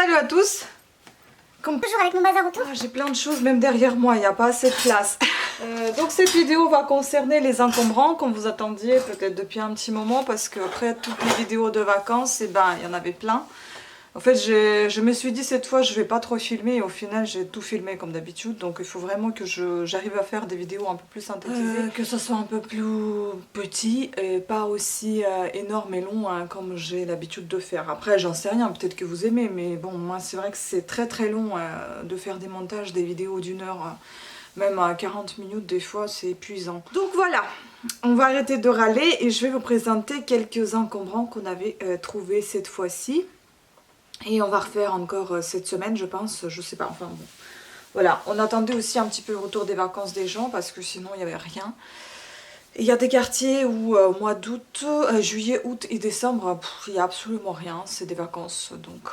Salut à tous. Comme toujours avec mon bazar autour. J'ai plein de choses même derrière moi, il n'y a pas assez de place. Donc cette vidéo va concerner les encombrants comme vous attendiez peut-être depuis un petit moment parce qu'après toutes les vidéos de vacances, il y en avait plein. En fait je me suis dit cette fois je vais pas trop filmer et au final j'ai tout filmé comme d'habitude. Donc il faut vraiment que j'arrive à faire des vidéos un peu plus synthétisées. Que ce soit un peu plus petit et pas aussi énorme et long hein, comme j'ai l'habitude de faire. Après j'en sais rien, peut-être que vous aimez mais bon moi c'est vrai que c'est très long de faire des montages, des vidéos d'une heure. Même à 40 minutes des fois c'est épuisant. Donc voilà, on va arrêter de râler et je vais vous présenter quelques encombrants qu'on avait trouvés cette fois-ci. Et on va refaire encore cette semaine je pense, je sais pas, enfin bon. Voilà, on attendait aussi un petit peu le retour des vacances des gens parce que sinon il n'y avait rien. Il y a des quartiers où au mois d'août, juillet, août et décembre, il n'y a absolument rien, c'est des vacances, donc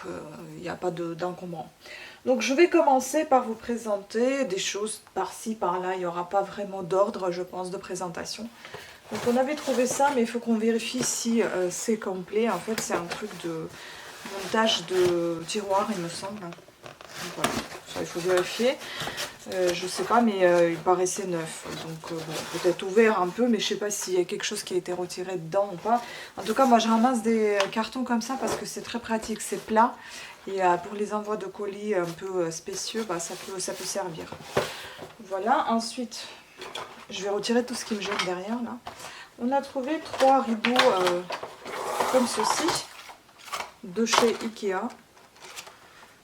il n'y a pas d'encombrants. Donc je vais commencer par vous présenter des choses par-ci, par-là, il n'y aura pas vraiment d'ordre je pense de présentation. Donc on avait trouvé ça mais il faut qu'on vérifie si c'est complet, en fait c'est un truc de montage de tiroir il me semble. Donc voilà, ça il faut vérifier. Je sais pas mais il paraissait neuf. Donc bon, peut-être ouvert un peu mais je sais pas s'il y a quelque chose qui a été retiré dedans ou pas. En tout cas moi je ramasse des cartons comme ça parce que c'est très pratique, c'est plat. Et pour les envois de colis un peu spécieux, bah, ça peut servir. Voilà, ensuite je vais retirer tout ce qui me gêne derrière là. On a trouvé 3 rideaux comme ceci. De chez Ikea.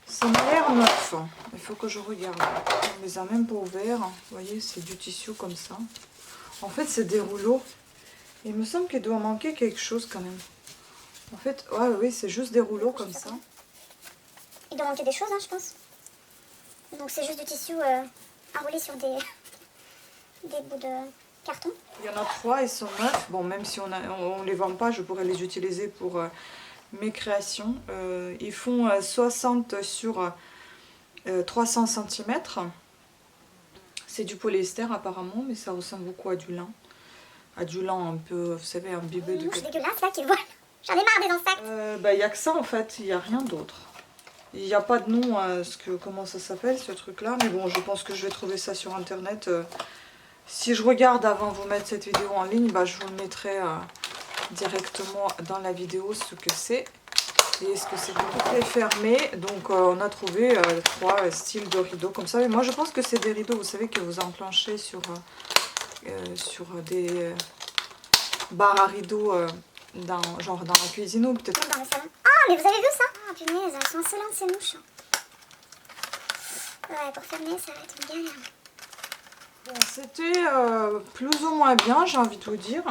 Ça m'a l'air neuf. Il faut que je regarde. On les a même pas ouverts. Vous voyez, c'est du tissu comme ça. En fait, c'est des rouleaux. Il me semble qu'il doit manquer quelque chose quand même. En fait, oui, c'est juste des rouleaux comme ça. Il doit manquer des choses, hein, je pense. Donc c'est juste du tissu enroulé sur des bouts de carton. Il y en a 3, ils sont neufs. Bon, même si on les vend pas, je pourrais les utiliser pour mes créations. Ils font 60 sur 300 cm. C'est du polyester apparemment, mais ça ressemble beaucoup à du lin. À du lin un peu, vous savez, imbibé de... C'est dégueulasse là qui vole. J'en ai marre des insectes. Il n'y a que ça en fait, il n'y a rien d'autre. Il n'y a pas de nom à comment ça s'appelle ce truc là, mais bon je pense que je vais trouver ça sur internet. Si je regarde avant de vous mettre cette vidéo en ligne, je vous le mettrai directement dans la vidéo ce que c'est. Et est-ce que c'est tout fermé. Donc on a trouvé 3 styles de rideaux comme ça. Mais moi je pense que c'est des rideaux, vous savez, que vous enclenchez sur des barres à rideaux genre dans la cuisine ou peut-être dans le salon. Ah mais vous avez vu ça? Ah punaise, elles sont insolentes ces mouches. Ouais, pour fermer ça va être une galère. Bon, c'était plus ou moins bien, j'ai envie de vous dire.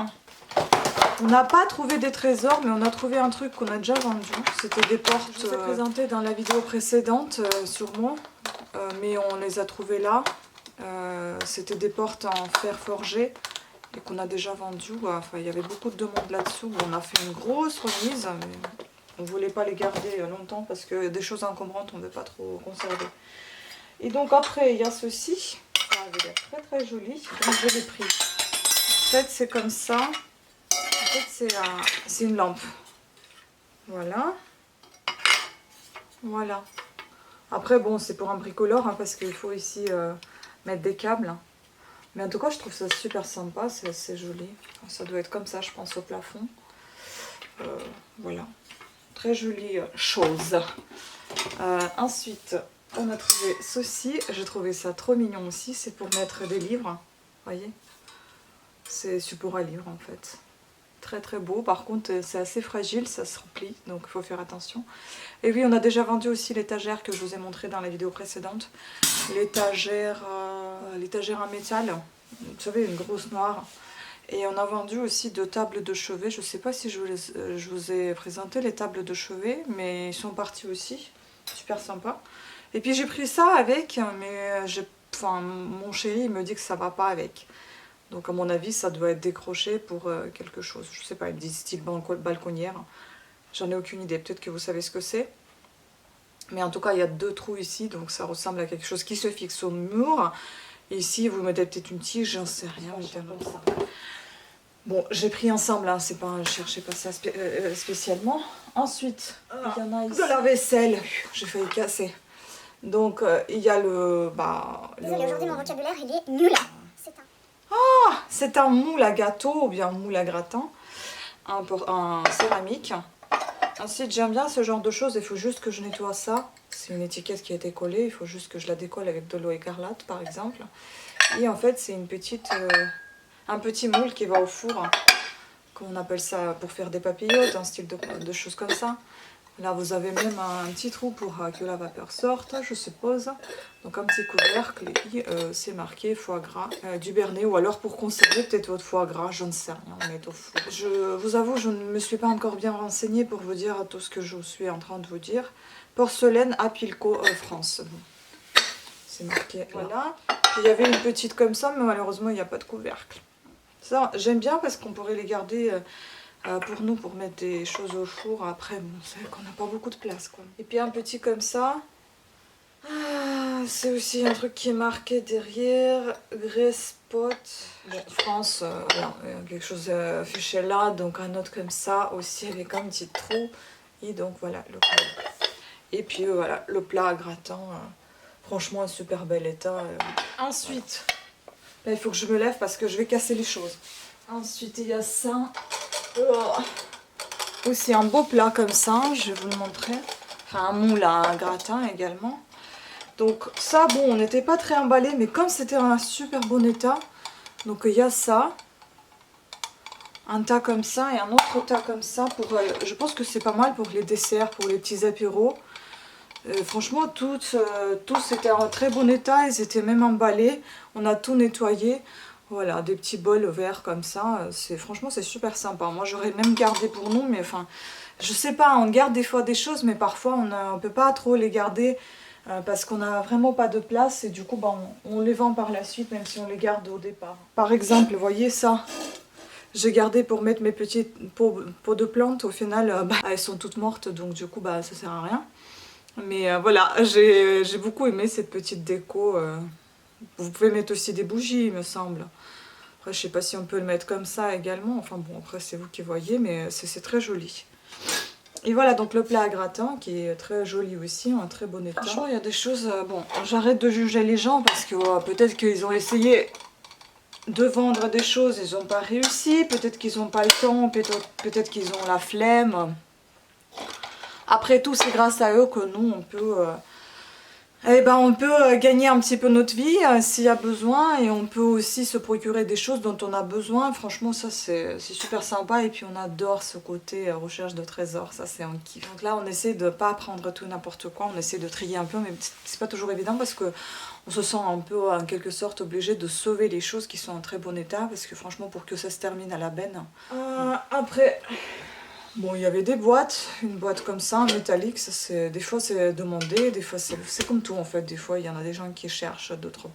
On n'a pas trouvé des trésors, mais on a trouvé un truc qu'on a déjà vendu. C'était des portes. Je vous ai présenté dans la vidéo précédente, sûrement. Mais on les a trouvées là. C'était des portes en fer forgé et qu'on a déjà vendues. Enfin, il y avait beaucoup de demandes là-dessous. On a fait une grosse remise, mais on ne voulait pas les garder longtemps parce que des choses encombrantes, on ne veut pas trop conserver. Et donc après, il y a ceci. Ça avait l'air très joli, donc je l'ai pris. En fait, c'est comme ça. En fait, c'est une lampe. Voilà. Voilà. Après, bon, c'est pour un bricoleur, hein, parce qu'il faut ici mettre des câbles. Mais en tout cas, je trouve ça super sympa, c'est assez joli. Enfin, ça doit être comme ça, je pense, au plafond. Voilà. Très jolie chose. Ensuite, on a trouvé ceci. J'ai trouvé ça trop mignon aussi. C'est pour mettre des livres. Voyez, c'est support à livre en fait. Très beau. Par contre, c'est assez fragile, ça se replie, donc il faut faire attention. Et oui, on a déjà vendu aussi l'étagère que je vous ai montré dans la vidéo précédente. L'étagère en métal. Vous savez, une grosse noire. Et on a vendu aussi 2 tables de chevet. Je ne sais pas si je vous ai présenté les tables de chevet, mais ils sont partis aussi. Super sympa. Et puis j'ai pris ça avec, mais mon chéri il me dit que ça va pas avec. Donc à mon avis ça doit être décroché pour quelque chose. Je sais pas, il me dit style balconnière. J'en ai aucune idée, peut-être que vous savez ce que c'est. Mais en tout cas il y a 2 trous ici, donc ça ressemble à quelque chose qui se fixe au mur. Et ici vous mettez peut-être une tige, j'en sais rien. Bon, j'ai pris ensemble, hein, c'est pas, je cherchais pas ça spécialement. Ensuite, il y en a ici. De la vaisselle, j'ai failli casser. Donc, il y a le... Désolée, aujourd'hui mon vocabulaire il est nul. C'est un moule à gâteau ou bien un moule à gratin en céramique. Ensuite, j'aime bien ce genre de choses, il faut juste que je nettoie ça. C'est une étiquette qui a été collée, il faut juste que je la décolle avec de l'eau écarlate par exemple. Et en fait, c'est une petite... un petit moule qui va au four, qu'on appelle ça pour faire des papillotes, un style de choses comme ça. Là, vous avez même un petit trou pour que la vapeur sorte, je suppose. Donc un petit couvercle, et c'est marqué foie gras du Bernet, ou alors pour conserver peut-être votre foie gras, je ne sais rien, on est au four. Je vous avoue, je ne me suis pas encore bien renseignée pour vous dire tout ce que je suis en train de vous dire. Porcelaine à Pilco, France. C'est marqué, voilà. Puis, il y avait une petite comme ça, mais malheureusement, il n'y a pas de couvercle. Ça, j'aime bien parce qu'on pourrait les garder pour nous, pour mettre des choses au four. Après, bon, c'est vrai qu'on n'a pas beaucoup de place, quoi. Et puis un petit comme ça. C'est aussi un truc qui est marqué derrière. Grace Pot. Bon, France, voilà, quelque chose affiché là. Donc un autre comme ça aussi avec un petit trou. Et donc voilà, le plat. Et puis voilà, le plat à gratin. Franchement, un super bel état. Ensuite... Là, il faut que je me lève parce que je vais casser les choses. Ensuite, il y a ça. Aussi un beau plat comme ça, je vais vous le montrer. Enfin, un moule à un gratin également. Donc ça, bon, on n'était pas très emballé, mais comme c'était en un super bon état, donc il y a ça. Un tas comme ça et un autre tas comme ça. Je pense que c'est pas mal pour les desserts, pour les petits apéros. Franchement, tous étaient en très bon état, ils étaient même emballés. On a tout nettoyé. Voilà, des petits bols verts comme ça. Franchement, c'est super sympa. Moi, j'aurais même gardé pour nous, mais enfin, je sais pas, on garde des fois des choses, mais parfois, on peut pas trop les garder parce qu'on n'a vraiment pas de place. Et du coup, on les vend par la suite, même si on les garde au départ. Par exemple, vous voyez ça? J'ai gardé pour mettre mes petites pots de plantes. Au final, elles sont toutes mortes, donc du coup, ça sert à rien. Mais voilà, j'ai beaucoup aimé cette petite déco. Vous pouvez mettre aussi des bougies, il me semble. Après, je sais pas si on peut le mettre comme ça également. Enfin bon, après, c'est vous qui voyez, mais c'est très joli. Et voilà, donc le plat à gratin qui est très joli aussi, en très bon état. Franchement, il y a des choses... bon, j'arrête de juger les gens parce que peut-être qu'ils ont essayé de vendre des choses, ils n'ont pas réussi. Peut-être qu'ils n'ont pas le temps, peut-être qu'ils ont la flemme. Après tout, c'est grâce à eux que nous, on peut gagner un petit peu notre vie s'il y a besoin. Et on peut aussi se procurer des choses dont on a besoin. Franchement, ça, c'est super sympa. Et puis, on adore ce côté recherche de trésors. Ça, c'est un kiff. Donc là, on essaie de ne pas prendre tout n'importe quoi. On essaie de trier un peu, mais c'est pas toujours évident parce que on se sent un peu, en quelque sorte, obligé de sauver les choses qui sont en très bon état. Parce que franchement, pour que ça se termine à la benne. Après... Bon, il y avait des boîtes, une boîte comme ça, en métallique, des fois c'est demandé, des fois c'est comme tout en fait, des fois il y en a des gens qui cherchent, d'autres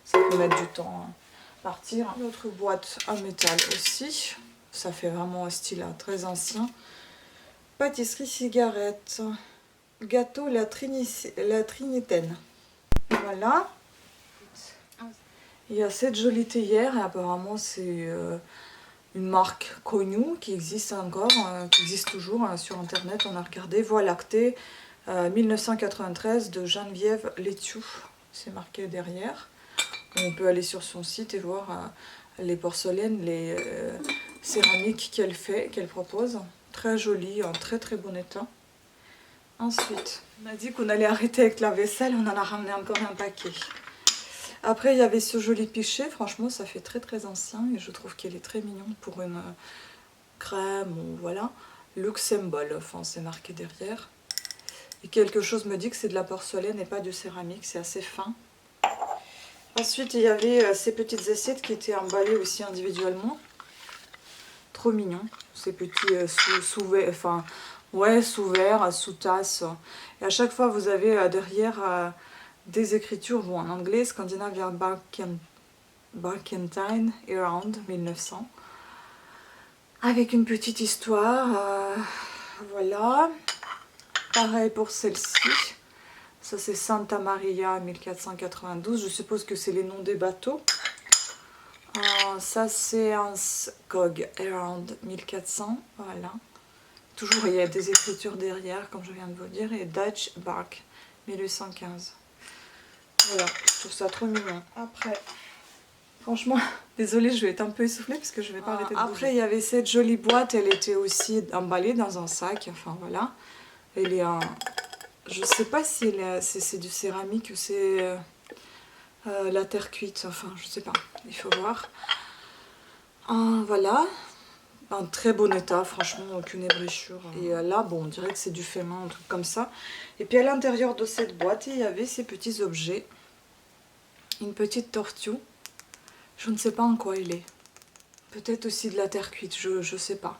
ça peut mettre du temps à partir. Une autre boîte en métal aussi, ça fait vraiment un style très ancien. Pâtisserie cigarette, gâteau la Trinitaine. Voilà. Il y a cette jolie théière et apparemment c'est... une marque connue qui existe encore, qui existe toujours sur internet, on a regardé, Voie lactée 1993 de Geneviève Létiou, c'est marqué derrière. On peut aller sur son site et voir les porcelaines, les céramiques qu'elle propose. Très jolies, en très très bon état. Ensuite, on a dit qu'on allait arrêter avec la vaisselle, on en a ramené encore un paquet. Après, il y avait ce joli pichet. Franchement, ça fait très très ancien et je trouve qu'elle est très mignonne pour une crème ou voilà. Luxembourg, enfin, c'est marqué derrière. Et quelque chose me dit que c'est de la porcelaine et pas du céramique. C'est assez fin. Ensuite, il y avait ces petites assiettes qui étaient emballées aussi individuellement. Trop mignon. Ces petits sous-verres, sous-tasses. Et à chaque fois, vous avez derrière... des écritures en anglais, Scandinavia Barkentine Around 1900, avec une petite histoire, voilà. Pareil pour celle-ci, ça c'est Santa Maria 1492, je suppose que c'est les noms des bateaux. Ça c'est un Skog Around 1400, voilà. Toujours il y a des écritures derrière comme je viens de vous dire, et Dutch Bark 1815. Voilà, je trouve ça trop mignon. Après, franchement, désolée, je vais être un peu essoufflée parce que je vais pas arrêter de bouger. Après, il y avait cette jolie boîte, elle était aussi emballée dans un sac, enfin voilà. Elle est en... Je sais pas si c'est du céramique ou c'est la terre cuite, enfin je sais pas, il faut voir. Voilà, un très bon état, franchement, aucune ébréchure. Et là, bon, on dirait que c'est du fait main, un truc comme ça. Et puis à l'intérieur de cette boîte, il y avait ces petits objets. Une petite tortue. Je ne sais pas en quoi il est. Peut-être aussi de la terre cuite, je sais pas.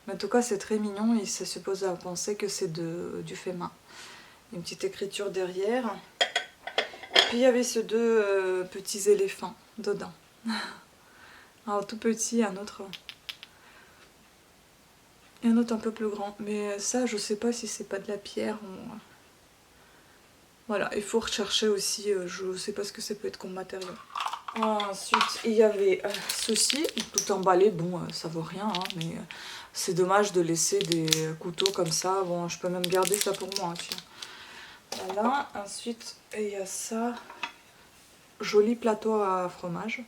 Mais en tout cas, c'est très mignon et ça suppose à penser que c'est du fait main. Une petite écriture derrière. Et puis il y avait ces deux petits éléphants dedans. Un tout petit, un autre un peu plus grand. Mais ça, je sais pas si c'est pas de la pierre ou... Voilà, il faut rechercher aussi, je sais pas ce que ça peut être comme matériau. Ensuite, il y avait ceci, tout emballé. Bon, ça vaut rien, hein, mais c'est dommage de laisser des couteaux comme ça. Bon, je peux même garder ça pour moi, tiens. Voilà, ensuite, il y a ça. Joli plateau à fromage.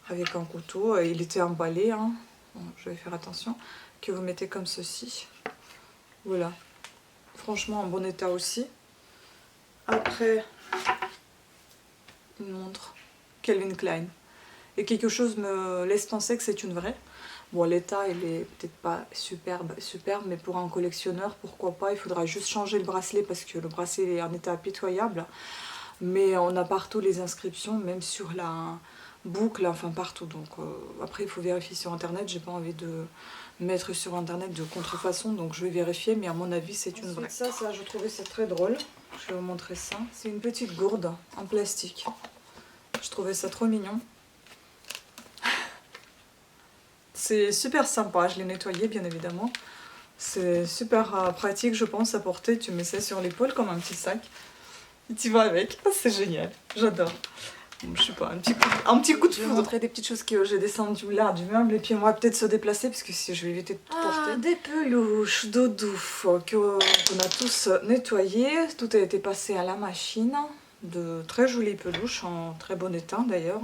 Avec un couteau, il était emballé, hein. Bon, je vais faire attention. Que vous mettez comme ceci. Voilà. Franchement, en bon état aussi. Après, une montre Calvin Klein. Et quelque chose me laisse penser que c'est une vraie. Bon, l'état, il est peut-être pas superbe, mais pour un collectionneur, pourquoi pas. Il faudra juste changer le bracelet parce que le bracelet est en état pitoyable. Mais on a partout les inscriptions, même sur la boucle, enfin partout. Donc après, il faut vérifier sur internet. J'ai pas envie de mettre sur internet de contrefaçon, donc je vais vérifier. Mais à mon avis, c'est une vraie. Ça, je trouvais ça très drôle. Je vais vous montrer ça. C'est une petite gourde en plastique. Je trouvais ça trop mignon. C'est super sympa, je l'ai nettoyé bien évidemment. C'est super pratique je pense à porter, tu mets ça sur l'épaule comme un petit sac. Et tu vas avec, c'est génial, j'adore. Je sais pas, un petit coup de foudre. Je vais montrer des petites choses que j'ai descendues là du meuble et puis on va peut-être se déplacer parce que si je vais éviter de tout porter. Des peluches doudou qu'on a tous nettoyées. Tout a été passé à la machine. De très jolies peluches en très bon état d'ailleurs.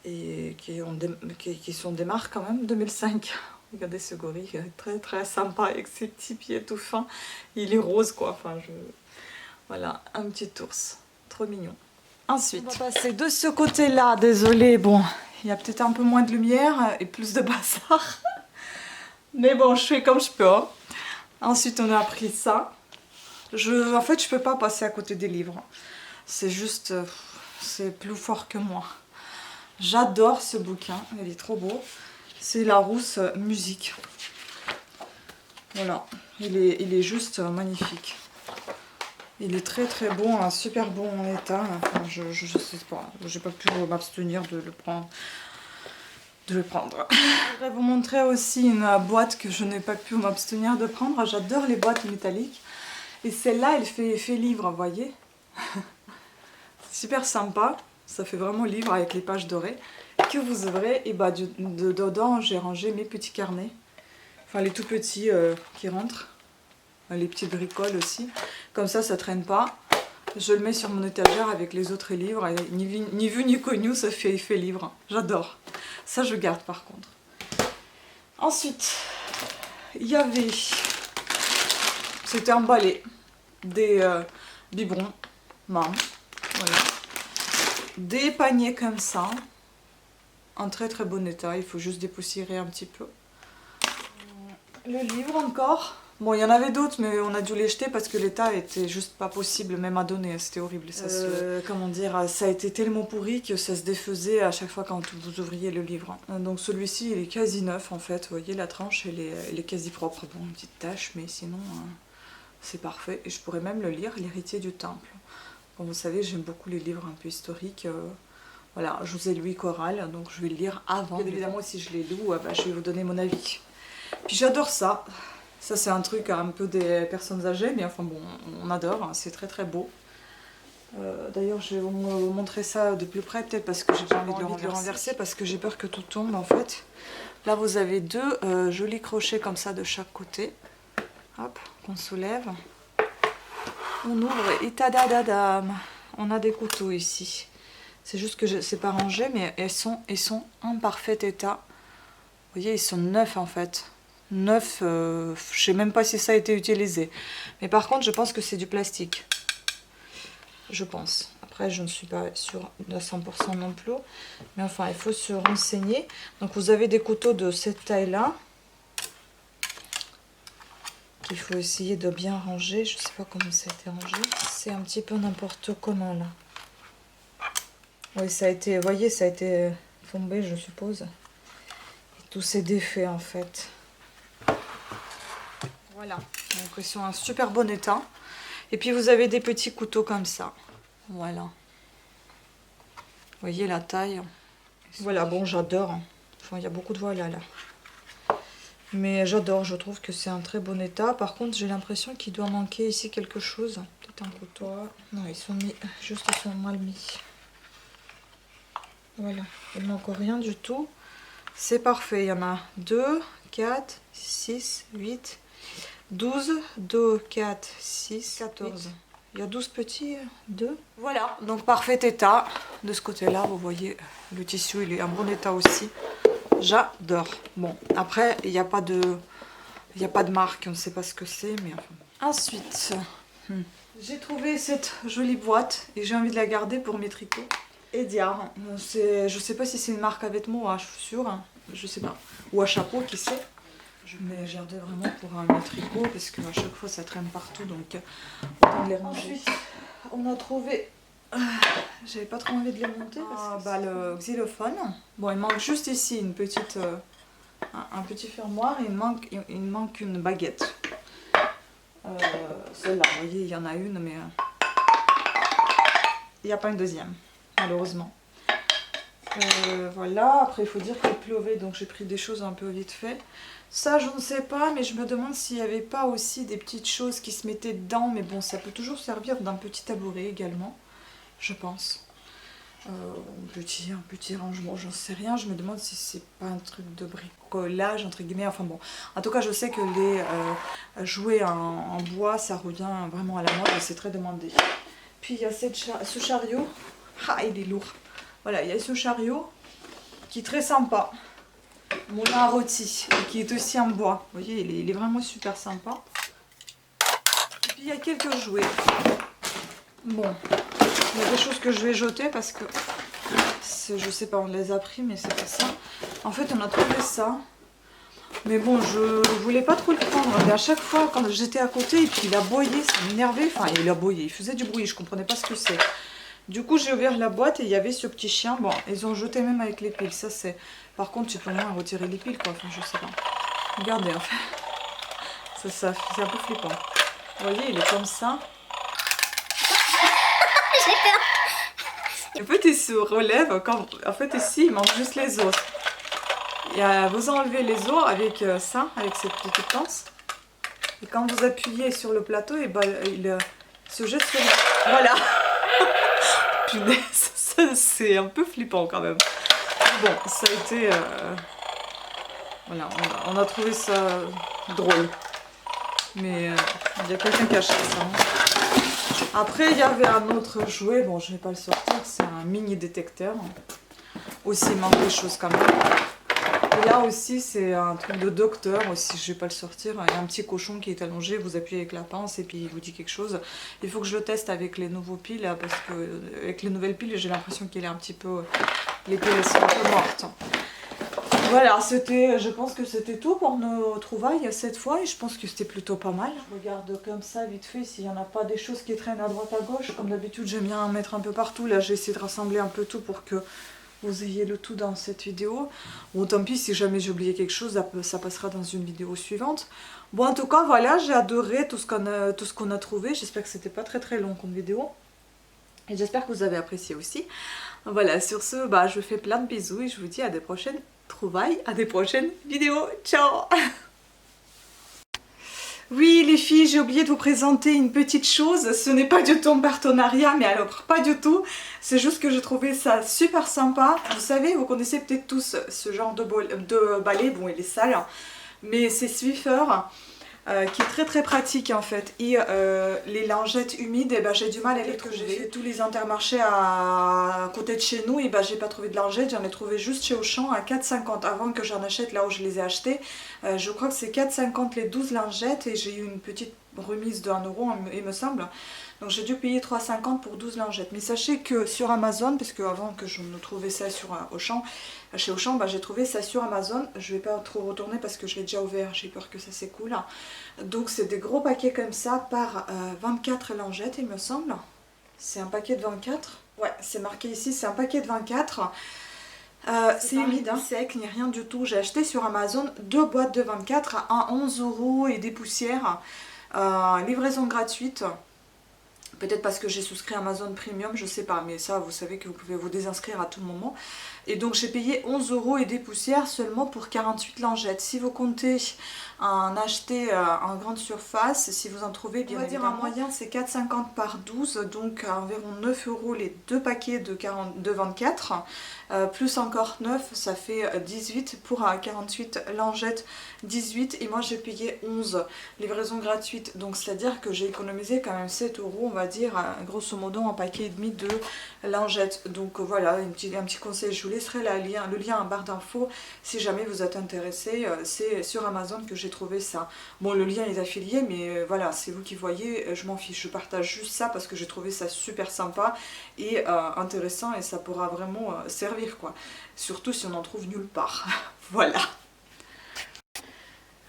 Et qui sont des marques quand même, 2005. Regardez ce gorille, très très sympa avec ses petits pieds tout fins. Il est rose quoi, enfin voilà, un petit ours, trop mignon. Ensuite, on va passer de ce côté-là, désolé, bon, il y a peut-être un peu moins de lumière et plus de bazar. Mais bon, je fais comme je peux. Hein. Ensuite, on a pris ça. En fait, je peux pas passer à côté des livres. C'est juste, c'est plus fort que moi. J'adore ce bouquin, il est trop beau. C'est Larousse Musique. Voilà, il est juste magnifique. Il est très très bon, un super bon état. Enfin, je sais pas, j'ai pas pu m'abstenir de le prendre. Je voudrais vous montrer aussi une boîte que je n'ai pas pu m'abstenir de prendre. J'adore les boîtes métalliques. Et celle-là, elle fait effet livre, vous voyez. Super sympa. Ça fait vraiment livre avec les pages dorées que vous ouvrez. Et bah dedans j'ai rangé mes petits carnets. Enfin les tout petits qui rentrent. Les petites bricoles aussi. Comme ça traîne pas. Je le mets sur mon étagère avec les autres livres. Et ni vu ni connu, ça fait effet livre. J'adore. Ça je garde par contre. Ensuite, il y avait... C'était emballé. Des biberons. Voilà. Des paniers comme ça, en très très bon état, il faut juste dépoussiérer un petit peu. Le livre encore, bon il y en avait d'autres mais on a dû les jeter parce que l'état était juste pas possible même à donner, c'était horrible. Ça comment dire, ça a été tellement pourri que ça se défaisait à chaque fois quand vous ouvriez le livre. Donc celui-ci il est quasi neuf en fait, vous voyez la tranche elle est quasi propre, bon une petite tache mais sinon c'est parfait et je pourrais même le lire, L'héritier du temple. Bon, vous savez, j'aime beaucoup les livres un peu historiques. Voilà, José Louis Corral, donc je vais le lire avant. Bien évidemment, si je les loue, je vais vous donner mon avis. Puis j'adore ça. Ça, c'est un truc un peu des personnes âgées, mais enfin bon, on adore. Hein, c'est très très beau. D'ailleurs je vais vous montrer ça de plus près peut-être parce que j'ai pas envie de le renverser parce que j'ai peur que tout tombe en fait. Là vous avez deux jolis crochets comme ça de chaque côté. Hop, qu'on soulève. On ouvre et tadadadam. On a des couteaux ici. C'est juste que c'est pas rangé mais ils sont en parfait état. Vous voyez ils sont neufs en fait. Neufs, je sais même pas si ça a été utilisé. Mais par contre je pense que c'est du plastique. Je pense. Après, je ne suis pas sûre de 100% non plus. Mais enfin, il faut se renseigner. Donc, vous avez des couteaux de cette taille-là. Qu'il faut essayer de bien ranger. Je ne sais pas comment ça a été rangé. C'est un petit peu n'importe comment, là. Oui, ça a été, vous voyez, ça a été tombé, je suppose. Et tout s'est défait, en fait. Voilà. Donc, ils sont en super bon état. Et puis, vous avez des petits couteaux comme ça. Voilà. Vous voyez la taille. Voilà, bon, j'adore. Enfin, il y a beaucoup de voilà là. Mais j'adore, je trouve que c'est un très bon état. Par contre, j'ai l'impression qu'il doit manquer ici quelque chose. Peut-être un couteau. Non, ils sont mis, juste ils sont mal mis. Voilà, il ne manque rien du tout. C'est parfait. Il y en a 2, 4, 6, 8, 12, 2, 4, 6, 14. Il y a 12 petits, 2. Voilà, donc parfait état. De ce côté-là, vous voyez, le tissu, il est en bon état aussi. J'adore. Bon, après, il n'y a pas de marque, on ne sait pas ce que c'est, mais enfin. Ensuite, j'ai trouvé cette jolie boîte et j'ai envie de la garder pour mes tricots. Ediar, je sais pas si c'est une marque à vêtements ou à chaussures, hein, je sais pas, ou à chapeau, qui sait. Mais j'ai gardé vraiment pour mes tricots parce qu'à chaque fois ça traîne partout, donc autant de les ranger. Ensuite, on a trouvé, j'avais pas trop envie de les monter parce que le xylophone. Bon, il manque juste ici une petite, un petit fermoir et il manque une baguette. Celle-là, vous voyez, il y en a une, mais il n'y a pas une deuxième, malheureusement. Voilà, après il faut dire qu'il pleuvait, donc j'ai pris des choses un peu vite fait. Ça, je ne sais pas, mais je me demande s'il n'y avait pas aussi des petites choses qui se mettaient dedans. Mais bon, ça peut toujours servir d'un petit tabouret également, je pense. Un petit rangement, j'en sais rien. Je me demande si c'est pas un truc de bricolage, entre guillemets. Enfin bon, en tout cas, je sais que les jouets en bois, ça revient vraiment à la mode et c'est très demandé. Puis il y a ce chariot. Ah, il est lourd. Voilà, il y a ce chariot qui est très sympa. Moulin à rôti, qui est aussi en bois. Vous voyez, il est vraiment super sympa. Et puis il y a quelques jouets. Bon, il y a des choses que je vais jeter parce que je sais pas, on les a pris, mais c'est pas ça. En fait, on a trouvé ça. Mais bon, je voulais pas trop le prendre. Mais à chaque fois, quand j'étais à côté, et puis il aboyait, ça m'énervait. Enfin, il aboyait, il faisait du bruit, je comprenais pas ce que c'est. Du coup, j'ai ouvert la boîte et il y avait ce petit chien. Bon, ils ont jeté même avec les piles. Ça, c'est. Par contre, tu peux moins retirer les piles, quoi. Enfin, je sais pas. Regardez, en fait. Ça c'est un peu flippant. Vous voyez, il est comme ça. J'ai peur. En fait, il se relève. En fait, ici, il manque juste les os. Vous enlevez les os avec ça, avec cette petite pince. Et quand vous appuyez sur le plateau, et ben, il se jette sur le... Voilà. Punaise, c'est un peu flippant quand même. Bon, ça a été... Voilà, on a trouvé ça drôle. Mais il y a quelqu'un qui a acheté ça. Hein. Après, il y avait un autre jouet. Bon, je ne vais pas le sortir. C'est un mini détecteur. Aussi, il manque des choses quand même. Et là aussi, c'est un truc de docteur. Aussi, je ne vais pas le sortir. Il y a un petit cochon qui est allongé. Vous appuyez avec la pince et puis il vous dit quelque chose. Il faut que je le teste avec les nouveaux piles. Là, parce que avec les nouvelles piles, j'ai l'impression qu'il est un petit peu... Les piles sont un peu mortes. Voilà, je pense que c'était tout pour nos trouvailles cette fois et je pense que c'était plutôt pas mal. Je regarde comme ça vite fait s'il n'y en a pas des choses qui traînent à droite à gauche. Comme d'habitude, j'aime bien en mettre un peu partout. Là, j'ai essayé de rassembler un peu tout pour que vous ayez le tout dans cette vidéo. Bon, tant pis, si jamais j'ai oublié quelque chose, ça passera dans une vidéo suivante. Bon, en tout cas, voilà, j'ai adoré tout ce qu'on a trouvé. J'espère que c'était pas très long comme vidéo. Et j'espère que vous avez apprécié aussi. Voilà, sur ce, je vous fais plein de bisous et je vous dis à des prochaines trouvailles, à des prochaines vidéos. Ciao. Oui, les les filles, j'ai oublié de vous présenter une petite chose. Ce n'est pas du tout un partenariat, mais alors pas du tout. C'est juste que j'ai trouvé ça super sympa. Vous savez, vous connaissez peut-être tous ce genre de balai. Bon, il est sale, mais c'est Swiffer. Qui est très pratique en fait. Et les lingettes humides, et ben, j'ai du mal à les trouver. J'ai fait tous les intermarchés à côté de chez nous et ben, j'ai pas trouvé de lingettes, j'en ai trouvé juste chez Auchan à 4,50 avant que j'en achète là où je les ai achetées. Je crois que c'est 4,50 les 12 lingettes et j'ai eu une petite remise de 1 euro il me semble. Donc j'ai dû payer 3,50 pour 12 lingettes. Mais sachez que sur Amazon, parce que avant que je ne trouvais ça sur Auchan, chez Auchan, bah, j'ai trouvé ça sur Amazon. Je vais pas trop retourner parce que je l'ai déjà ouvert, j'ai peur que ça s'écoule. Donc c'est des gros paquets comme ça par 24 lingettes il me semble. C'est un paquet de 24. Ouais, c'est marqué ici, c'est un paquet de 24. C'est humide, hein, sec, ni rien du tout. J'ai acheté sur Amazon 2 boîtes de 24 à 11 € et des poussières. Livraison gratuite. Peut-être parce que j'ai souscrit Amazon Premium, je sais pas, mais ça vous savez que vous pouvez vous désinscrire à tout moment. Et donc j'ai payé 11 € et des poussières seulement pour 48 lingettes. Si vous comptez en acheter en grande surface, si vous en trouvez bien évidemment, en moyenne c'est 4,50 par 12, donc à environ 9 € les deux paquets de 24, plus encore 9, ça fait 18 pour 48 lingettes, 18 et moi j'ai payé 11, livraison gratuite, donc c'est à dire que j'ai économisé quand même 7 € on va dire, grosso modo un paquet et demi de lingettes. Donc voilà, un petit conseil, je vous laisserai le lien en barre d'infos si jamais vous êtes intéressé. C'est sur Amazon que j'ai trouvé ça. Bon, le lien est affilié, mais voilà, c'est vous qui voyez, je m'en fiche, je partage juste ça parce que j'ai trouvé ça super sympa et intéressant et ça pourra vraiment servir quoi. Surtout si on en trouve nulle part. Voilà.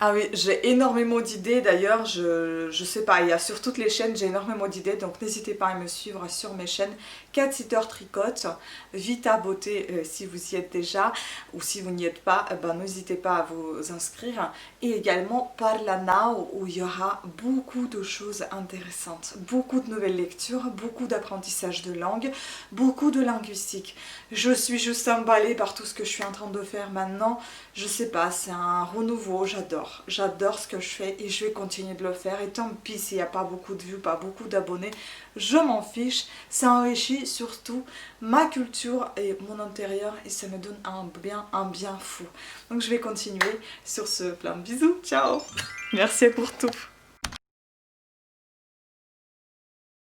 Ah oui, j'ai énormément d'idées d'ailleurs, je sais pas, il y a sur toutes les chaînes, j'ai énormément d'idées, donc n'hésitez pas à me suivre sur mes chaînes. Cat Sitter Tricote, Vita Beauté si vous y êtes déjà, ou si vous n'y êtes pas, ben, n'hésitez pas à vous inscrire. Et également Parla Now, où il y aura beaucoup de choses intéressantes, beaucoup de nouvelles lectures, beaucoup d'apprentissage de langue, beaucoup de linguistique. Je suis juste emballée par tout ce que je suis en train de faire maintenant, je sais pas, c'est un renouveau, j'adore ce que je fais et je vais continuer de le faire. Et tant pis s'il n'y a pas beaucoup de vues, pas beaucoup d'abonnés, je m'en fiche. Ça enrichit surtout ma culture et mon intérieur et ça me donne un bien fou. Donc je vais continuer sur ce plein de bisous. Ciao. Merci pour tout.